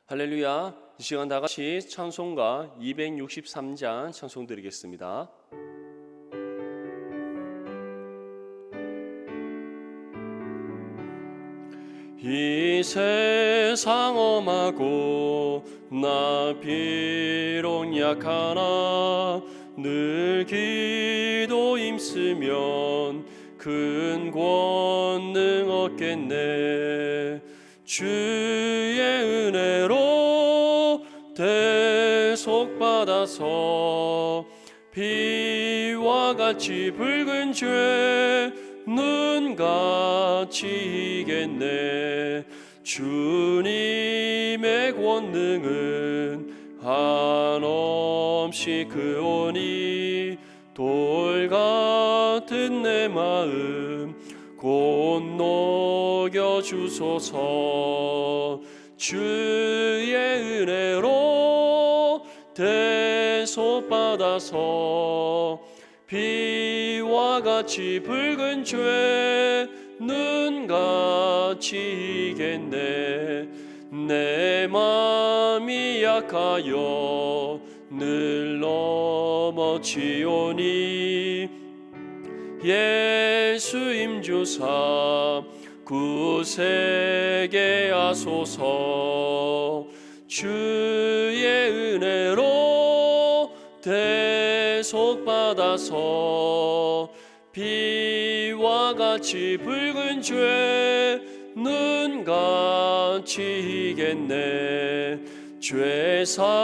할렐루야. 이 시간 다 같이 찬송가 263장 찬송 드리겠습니다. 이 세상 엄하고 나 비록 약하나 늘 기도 힘쓰면 큰 권능 얻겠네. 주의 은혜로 대속받아서 비와 같이 붉은 죄 눈같이 이겠네. 주님의 권능은 한없이 크오니 돌 같은 내 마음 곧 녹여주소서. 주의 은혜로 대속받아서 비와 같이 붉은 죄 눈같이 이겠네. 내 맘이 약하여 늘 넘어지오니 예수 임주사 구세게 하소서. 주의 은혜로 대속받아서 비와 같이 붉은 죄 눈같이 이겠네. 죄사함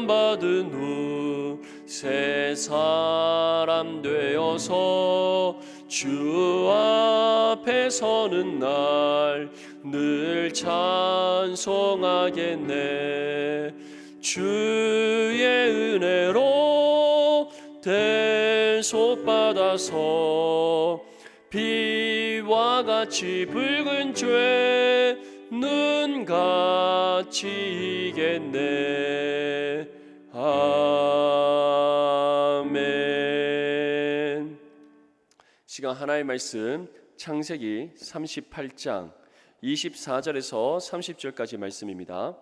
받은 후 새 사람 되어서 주 앞에 서는 날 늘 찬송하겠네. 주의 은혜로 대속받아서 비와 같이 붉은 죄 눈같이 이겠네. 아멘. 시간 하나의 말씀 창세기 38장 24절에서 30절까지 말씀입니다.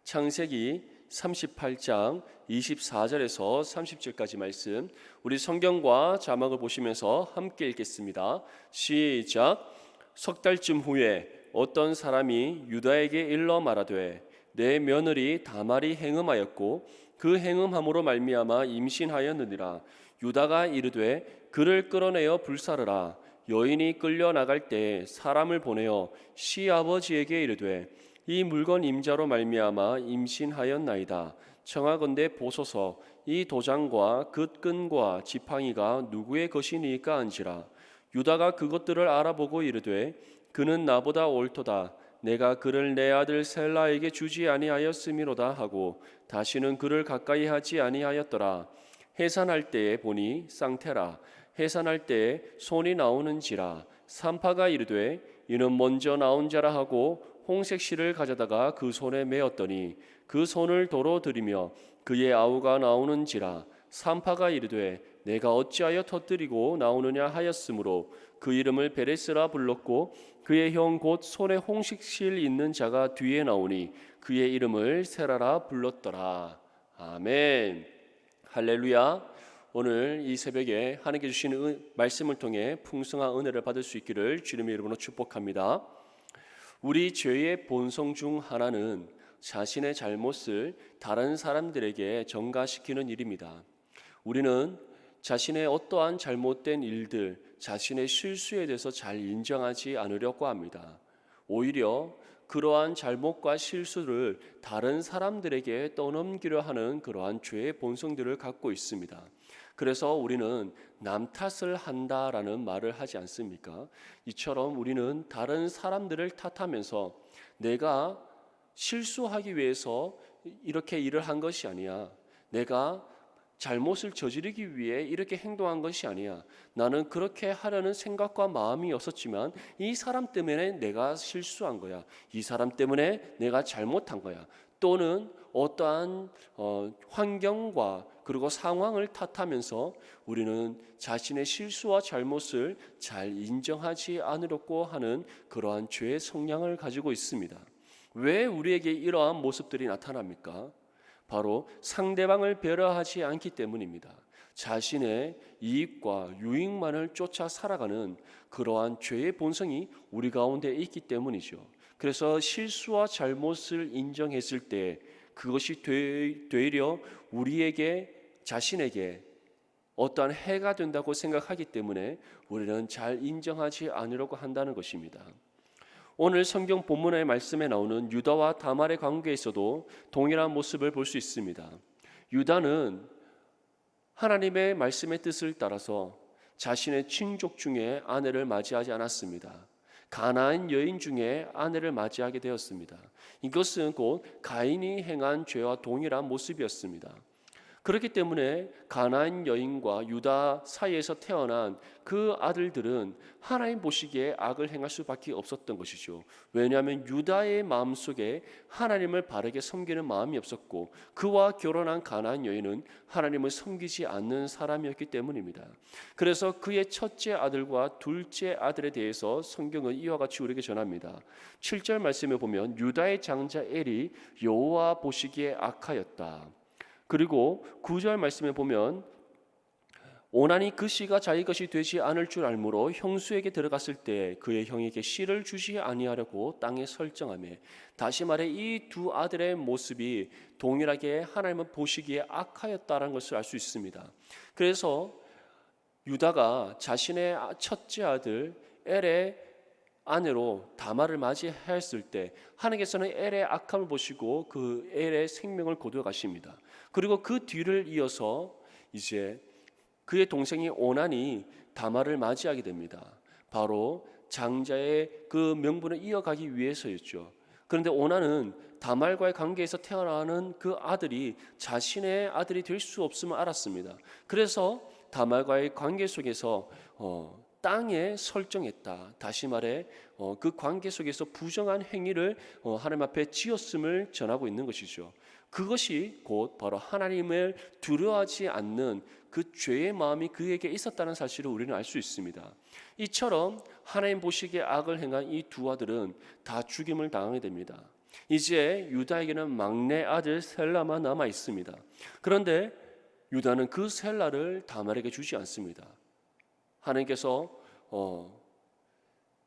창세기 38장 24절에서 30절까지 말씀, 우리 성경과 자막을 보시면서 함께 읽겠습니다. 시작. 석 달쯤 후에 어떤 사람이 유다에게 일러 말하되 내 며느리 다말이 행음하였고 그 행음함으로 말미암아 임신하였느니라. 유다가 이르되 그를 끌어내어 불사르라. 여인이 끌려 나갈 때 사람을 보내어 시아버지에게 이르되 이 물건 임자로 말미암아 임신하였나이다. 청하건대 보소서. 이 도장과 그 끈과 지팡이가 누구의 것이니까 한지라. 유다가 그것들을 알아보고 이르되 그는 나보다 옳도다. 내가 그를 내 아들 셀라에게 주지 아니하였음이로다 하고 다시는 그를 가까이 하지 아니하였더라. 해산할 때에 보니 쌍태라. 해산할 때에 손이 나오는지라. 산파가 이르되 이는 먼저 나온 자라 하고 홍색 실을 가져다가 그 손에 메었더니 그 손을 도로 들이며 그의 아우가 나오는지라. 산파가 이르되 내가 어찌하여 터뜨리고 나오느냐 하였으므로 그 이름을 베레스라 불렀고 그의 형 곧 손에 홍식실 있는 자가 뒤에 나오니 그의 이름을 세라라 불렀더라. 아멘. 할렐루야. 오늘 이 새벽에 하나님께 주신 말씀을 통해 풍성한 은혜를 받을 수 있기를 주님의 이름으로 축복합니다. 우리 죄의 본성 중 하나는 자신의 잘못을 다른 사람들에게 전가시키는 일입니다. 우리는 자신의 어떠한 잘못된 일들, 자신의 실수에 대해서 잘 인정하지 않으려고 합니다. 오히려 그러한 잘못과 실수를 다른 사람들에게 떠넘기려 하는 그러한 죄의 본성들을 갖고 있습니다. 그래서 우리는 남 탓을 한다라는 말을 하지 않습니까? 이처럼 우리는 다른 사람들을 탓하면서 내가 실수하기 위해서 이렇게 일을 한 것이 아니야. 내가 잘못을 저지르기 위해 이렇게 행동한 것이 아니야. 나는 그렇게 하려는 생각과 마음이었었지만 이 사람 때문에 내가 실수한 거야. 이 사람 때문에 내가 잘못한 거야. 또는 어떠한 환경과 그리고 상황을 탓하면서 우리는 자신의 실수와 잘못을 잘 인정하지 않으려고 하는 그러한 죄의 성향을 가지고 있습니다. 왜 우리에게 이러한 모습들이 나타납니까? 바로 상대방을 배려하지 않기 때문입니다. 자신의 이익과 유익만을 쫓아 살아가는 그러한 죄의 본성이 우리 가운데 있기 때문이죠. 그래서 실수와 잘못을 인정했을 때 그것이 되려 우리에게 자신에게 어떠한 해가 된다고 생각하기 때문에 우리는 잘 인정하지 않으려고 한다는 것입니다. 오늘 성경 본문의 말씀에 나오는 유다와 다말의 관계에서도 동일한 모습을 볼 수 있습니다. 유다는 하나님의 말씀의 뜻을 따라서 자신의 친족 중에 아내를 맞이하지 않았습니다. 가나안 여인 중에 아내를 맞이하게 되었습니다. 이것은 곧 가인이 행한 죄와 동일한 모습이었습니다. 그렇기 때문에 가나안 여인과 유다 사이에서 태어난 그 아들들은 하나님 보시기에 악을 행할 수밖에 없었던 것이죠. 왜냐하면 유다의 마음속에 하나님을 바르게 섬기는 마음이 없었고 그와 결혼한 가나안 여인은 하나님을 섬기지 않는 사람이었기 때문입니다. 그래서 그의 첫째 아들과 둘째 아들에 대해서 성경은 이와 같이 우리에게 전합니다. 7절 말씀에 보면 유다의 장자 엘이 여호와 보시기에 악하였다. 그리고 9절 말씀에 보면 오난이 그 씨가 자기 것이 되지 않을 줄 알므로 형수에게 들어갔을 때 그의 형에게 씨를 주지 아니하려고 땅에 설정하며, 다시 말해 이 두 아들의 모습이 동일하게 하나님은 보시기에 악하였다는 것을 알 수 있습니다. 그래서 유다가 자신의 첫째 아들 엘의 아내로 다말을 맞이하였을 때 하나님께서는 엘의 악함을 보시고 그 엘의 생명을 거두어 가십니다. 그리고 그 뒤를 이어서 이제 그의 동생이 오난이 다말을 맞이하게 됩니다. 바로 장자의 그 명분을 이어가기 위해서였죠. 그런데 오난은 다말과의 관계에서 태어나는 그 아들이 자신의 아들이 될 수 없음을 알았습니다. 그래서 다말과의 관계 속에서 땅에 설정했다. 다시 말해 그 관계 속에서 부정한 행위를 하나님 앞에 지었음을 전하고 있는 것이죠. 그것이 곧 바로 하나님을 두려워하지 않는 그 죄의 마음이 그에게 있었다는 사실을 우리는 알 수 있습니다. 이처럼 하나님 보시기에 악을 행한 이 두 아들은 다 죽임을 당하게 됩니다. 이제 유다에게는 막내 아들 셀라만 남아 있습니다. 그런데 유다는 그 셀라를 다말에게 주지 않습니다. 하나님께서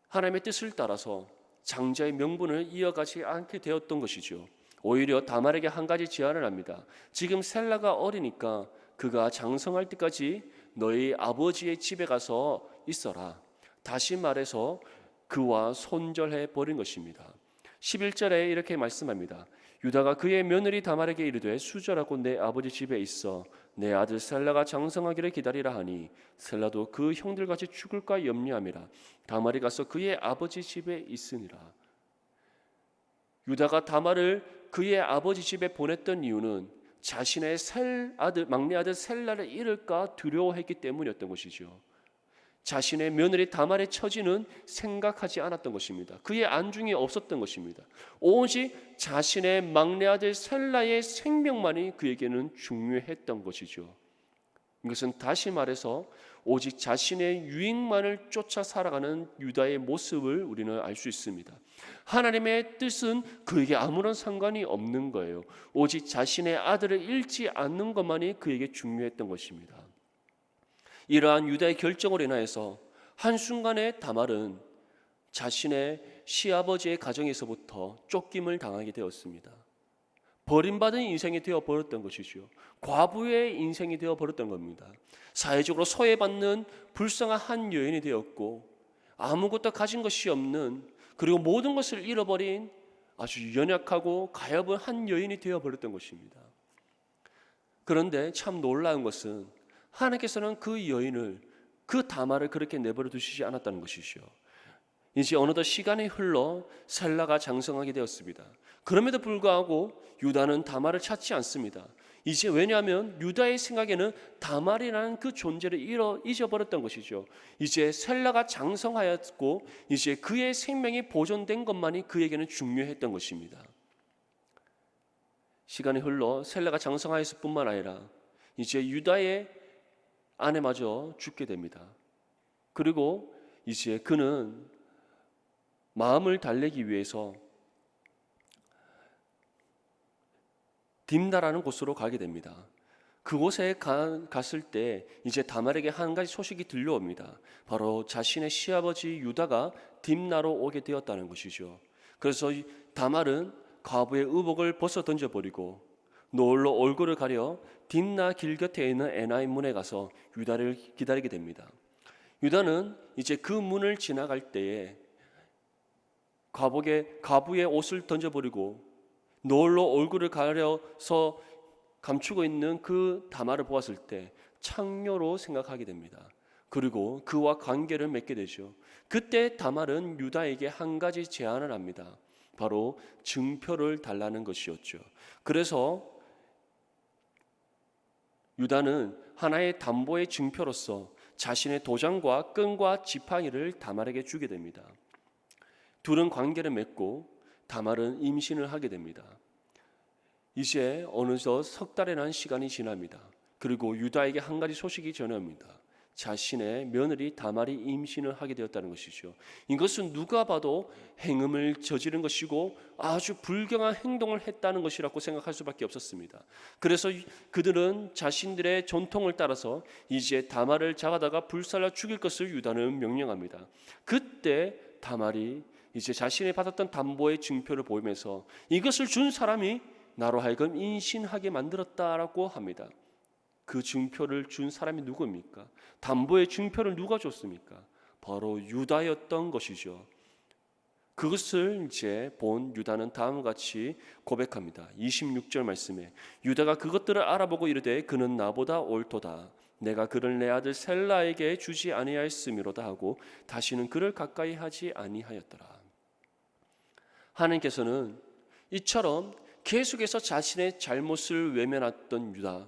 하나님의 뜻을 따라서 장자의 명분을 이어가지 않게 되었던 것이죠. 오히려 다말에게 한 가지 제안을 합니다. 지금 셀라가 어리니까 그가 장성할 때까지 너희 아버지의 집에 가서 있어라. 다시 말해서 그와 손절해 버린 것입니다. 11절에 이렇게 말씀합니다. 유다가 그의 며느리 다말에게 이르되 수절하고 내 아버지 집에 있어 내 아들 셀라가 장성하기를 기다리라 하니 셀라도 그 형들같이 죽을까 염려함이라. 다말이 가서 그의 아버지 집에 있으니라. 유다가 다말을 그의 아버지 집에 보냈던 이유는 자신의 막내 아들 셀라를 잃을까 두려워했기 때문이었던 것이죠. 자신의 며느리 다말의 처지는 생각하지 않았던 것입니다. 그의 안중이 없었던 것입니다. 오직 자신의 막내 아들 셀라의 생명만이 그에게는 중요했던 것이죠. 이것은 다시 말해서 오직 자신의 유익만을 쫓아 살아가는 유다의 모습을 우리는 알 수 있습니다. 하나님의 뜻은 그에게 아무런 상관이 없는 거예요. 오직 자신의 아들을 잃지 않는 것만이 그에게 중요했던 것입니다. 이러한 유다의 결정으로 인하여서 한순간에 다말은 자신의 시아버지의 가정에서부터 쫓김을 당하게 되었습니다. 버림받은 인생이 되어버렸던 것이죠. 과부의 인생이 되어버렸던 겁니다. 사회적으로 소외받는 불쌍한 한 여인이 되었고 아무것도 가진 것이 없는, 그리고 모든 것을 잃어버린 아주 연약하고 가엾은 한 여인이 되어버렸던 것입니다. 그런데 참 놀라운 것은 하나님께서는 그 여인을, 그 다말을 그렇게 내버려 두시지 않았다는 것이죠. 이제 어느덧 시간이 흘러 셀라가 장성하게 되었습니다. 그럼에도 불구하고 유다는 다말을 찾지 않습니다. 이제 왜냐하면 유다의 생각에는 다말이라는 그 존재를 잊어버렸던 것이죠. 이제 셀라가 장성하였고 이제 그의 생명이 보존된 것만이 그에게는 중요했던 것입니다. 시간이 흘러 셀라가 장성하였을 뿐만 아니라 이제 유다의 아내마저 죽게 됩니다. 그리고 이제 그는 마음을 달래기 위해서 딥나라는 곳으로 가게 됩니다. 그곳에 갔을 때 이제 다말에게 한 가지 소식이 들려옵니다. 바로 자신의 시아버지 유다가 딥나로 오게 되었다는 것이죠. 그래서 다말은 과부의 의복을 벗어 던져버리고 노을로 얼굴을 가려 딥나 길 곁에 있는 에나임 문에 가서 유다를 기다리게 됩니다. 유다는 이제 그 문을 지나갈 때에 과부의 옷을 던져버리고 노을로 얼굴을 가려서 감추고 있는 그 다말을 보았을 때 창녀로 생각하게 됩니다. 그리고 그와 관계를 맺게 되죠. 그때 다말은 유다에게 한 가지 제안을 합니다. 바로 증표를 달라는 것이었죠. 그래서 유다는 하나의 담보의 증표로서 자신의 도장과 끈과 지팡이를 다말에게 주게 됩니다. 둘은 관계를 맺고 다말은 임신을 하게 됩니다. 이제 어느덧 석 달이라는 시간이 지납니다. 그리고 유다에게 한 가지 소식이 전해옵니다. 자신의 며느리 다말이 임신을 하게 되었다는 것이죠. 이것은 누가 봐도 행음을 저지른 것이고 아주 불경한 행동을 했다는 것이라고 생각할 수밖에 없었습니다. 그래서 그들은 자신들의 전통을 따라서 이제 다말을 잡아다가 불살라 죽일 것을 유다는 명령합니다. 그때 다말이 이제 자신이 받았던 담보의 증표를 보이면서 이것을 준 사람이 나로 하여금 임신하게 만들었다라고 합니다. 그 증표를 준 사람이 누구입니까? 담보의 증표를 누가 줬습니까? 바로 유다였던 것이죠. 그것을 이제 본 유다는 다음과 같이 고백합니다. 26절 말씀에 유다가 그것들을 알아보고 이르되 그는 나보다 옳도다. 내가 그를 내 아들 셀라에게 주지 아니하였음이로다 하고 다시는 그를 가까이 하지 아니하였더라. 하나님께서는 이처럼 계속해서 자신의 잘못을 외면했던 유다,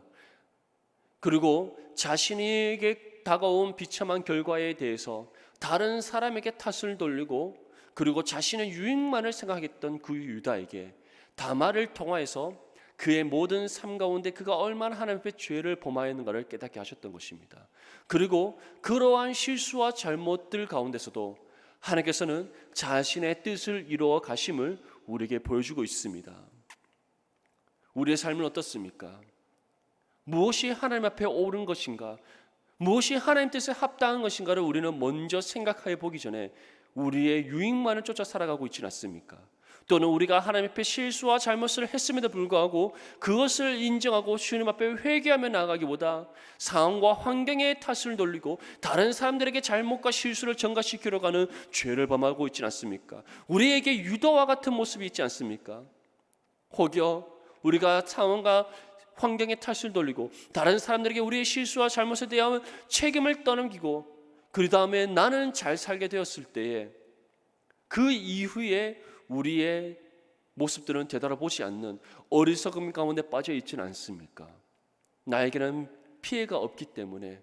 그리고 자신에게 다가온 비참한 결과에 대해서 다른 사람에게 탓을 돌리고 그리고 자신의 유익만을 생각했던 그 유다에게 다말을 통하여서 그의 모든 삶 가운데 그가 얼마나 하나님 앞에 죄를 범하였는가를 깨닫게 하셨던 것입니다. 그리고 그러한 실수와 잘못들 가운데서도 하나님께서는 자신의 뜻을 이루어 가심을 우리에게 보여주고 있습니다. 우리의 삶은 어떻습니까? 무엇이 하나님 앞에 옳은 것인가, 무엇이 하나님 뜻에 합당한 것인가를 우리는 먼저 생각해 보기 전에 우리의 유익만을 쫓아 살아가고 있지는 않습니까? 또는 우리가 하나님 앞에 실수와 잘못을 했음에도 불구하고 그것을 인정하고 주님 앞에 회개하며 나아가기보다 상황과 환경에 탓을 돌리고 다른 사람들에게 잘못과 실수를 전가시키려고 하는 죄를 범하고 있지는 않습니까? 우리에게 유다와 같은 모습이 있지 않습니까? 혹여 우리가 상황과 환경에 탓을 돌리고 다른 사람들에게 우리의 실수와 잘못에 대한 책임을 떠넘기고 그 다음에 나는 잘 살게 되었을 때에 그 이후에 우리의 모습들은 되돌아보지 않는 어리석음 가운데 빠져 있지는 않습니까? 나에게는 피해가 없기 때문에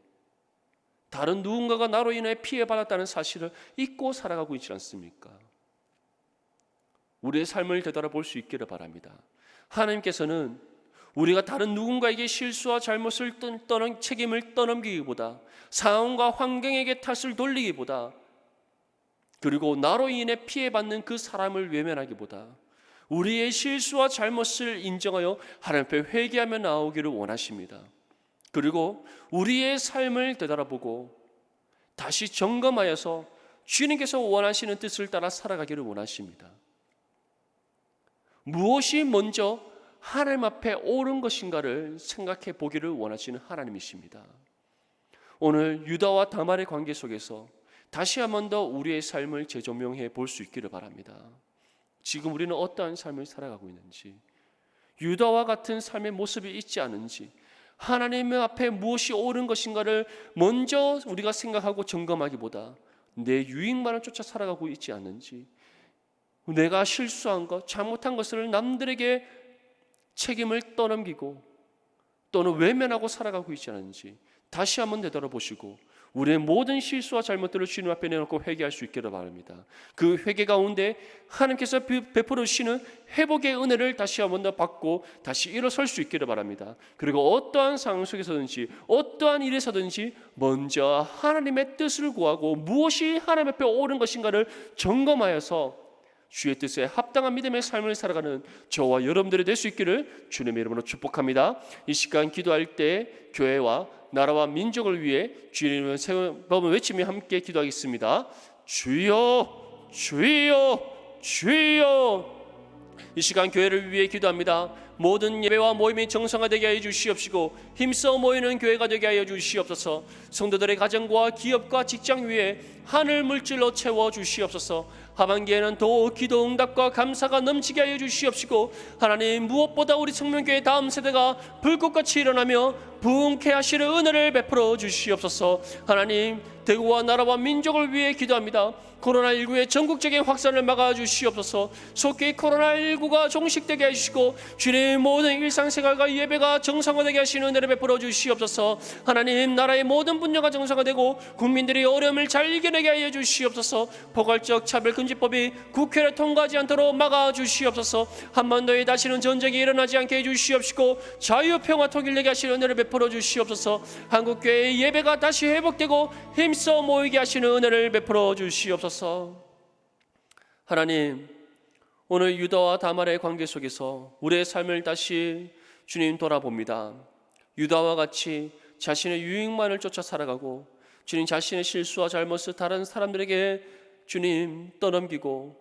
다른 누군가가 나로 인해 피해받았다는 사실을 잊고 살아가고 있지 않습니까? 우리의 삶을 되돌아볼 수 있기를 바랍니다. 하나님께서는 우리가 다른 누군가에게 실수와 잘못을 책임을 떠넘기기보다 상황과 환경에게 탓을 돌리기보다 그리고 나로 인해 피해받는 그 사람을 외면하기보다 우리의 실수와 잘못을 인정하여 하나님 앞에 회개하며 나오기를 원하십니다. 그리고 우리의 삶을 되돌아보고 다시 점검하여서 주님께서 원하시는 뜻을 따라 살아가기를 원하십니다. 무엇이 먼저 하나님 앞에 옳은 것인가를 생각해 보기를 원하시는 하나님이십니다. 오늘 유다와 다말의 관계 속에서 다시 한 번 더 우리의 삶을 재조명해 볼 수 있기를 바랍니다. 지금 우리는 어떠한 삶을 살아가고 있는지, 유다와 같은 삶의 모습이 있지 않은지, 하나님 앞에 무엇이 옳은 것인가를 먼저 우리가 생각하고 점검하기보다 내 유익만을 쫓아 살아가고 있지 않는지, 내가 실수한 것, 잘못한 것을 남들에게 책임을 떠넘기고 또는 외면하고 살아가고 있지 않은지 다시 한번 되돌아보시고 우리의 모든 실수와 잘못들을 주님 앞에 내놓고 회개할 수 있기를 바랍니다. 그 회개 가운데 하나님께서 베풀어 주시는 회복의 은혜를 다시 한번 더 받고 다시 일어설 수 있기를 바랍니다. 그리고 어떠한 상황 속에서든지 어떠한 일에서든지 먼저 하나님의 뜻을 구하고 무엇이 하나님 앞에 옳은 것인가를 점검하여서 주의 뜻에 합당한 믿음의 삶을 살아가는 저와 여러분들이 될 수 있기를 주님의 이름으로 축복합니다. 이 시간 기도할 때 교회와 나라와 민족을 위해 주님의 세번을 외치며 함께 기도하겠습니다. 주여, 주여, 주여. 이 시간 교회를 위해 기도합니다. 모든 예배와 모임이 정상화되게 하여 주시옵시고 힘써 모이는 교회가 되게 하여 주시옵소서. 성도들의 가정과 기업과 직장 위에 하늘 물질로 채워 주시옵소서. 하반기에는 더욱 기도 응답과 감사가 넘치게 하여 주시옵시고 하나님, 무엇보다 우리 청년교회 다음 세대가 불꽃같이 일어나며 부흥케 하시는 은혜를 베풀어 주시옵소서. 하나님, 대구와 나라와 민족을 위해 기도합니다. 코로나19의 전국적인 확산을 막아 주시옵소서. 속히 코로나19가 종식되게 해주시고 주님, 모든 일상생활과 예배가 정상화되게 하시는 은혜를 베풀어 주시옵소서. 하나님, 나라의 모든 분야가 정상화되고 국민들이 어려움을 잘 이겨내게 하여 주시옵소서. 포괄적 차별금지법이 국회를 통과하지 않도록 막아 주시옵소서. 한반도에 다시는 전쟁이 일어나지 않게 해 주시옵시고 자유평화 통일되게 하시는 은혜를 베풀어 주시옵소서. 한국교회의 예배가 다시 회복되고 힘써 모이게 하시는 은혜를 베풀어 주시옵소서. 하나님, 오늘 유다와 다말의 관계 속에서 우리의 삶을 다시 주님 돌아봅니다. 유다와 같이 자신의 유익만을 쫓아 살아가고 주님, 자신의 실수와 잘못을 다른 사람들에게 주님 떠넘기고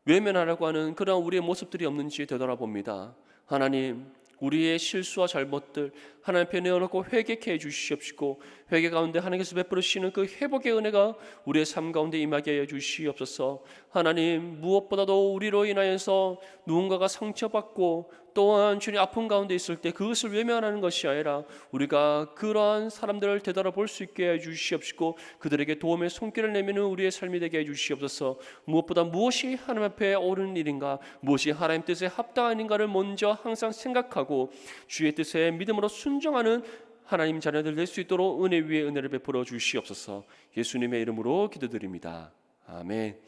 외면하려고 하는 그런 우리의 모습들이 없는지 되돌아봅니다. 하나님, 우리의 실수와 잘못들 하나님 앞에 내어놓고 회개케 해주시옵시고 회개 가운데 하나님께서 베풀으시는 그 회복의 은혜가 우리의 삶 가운데 임하게 하여 주시옵소서. 하나님, 무엇보다도 우리로 인하여서 누군가가 상처받고 또한 주님 아픔 가운데 있을 때 그것을 외면하는 것이 아니라 우리가 그러한 사람들을 되돌아볼 수 있게 해 주시옵시고 그들에게 도움의 손길을 내미는 우리의 삶이 되게 해 주시옵소서. 무엇보다 무엇이 하나님 앞에 옳은 일인가, 무엇이 하나님 뜻에 합당한 일인가를 먼저 항상 생각하고 주의 뜻에 믿음으로 순종하는 하나님 자녀들 될 수 있도록 은혜 위에 은혜를 베풀어 주시옵소서. 예수님의 이름으로 기도드립니다. 아멘.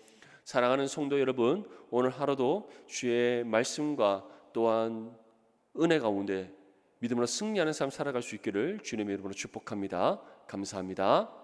사랑하는 성도 여러분, 오늘 하루도 주의 말씀과 또한 은혜 가운데 믿음으로 승리하는 삶 살아갈 수 있기를 주님의 이름으로 축복합니다. 감사합니다.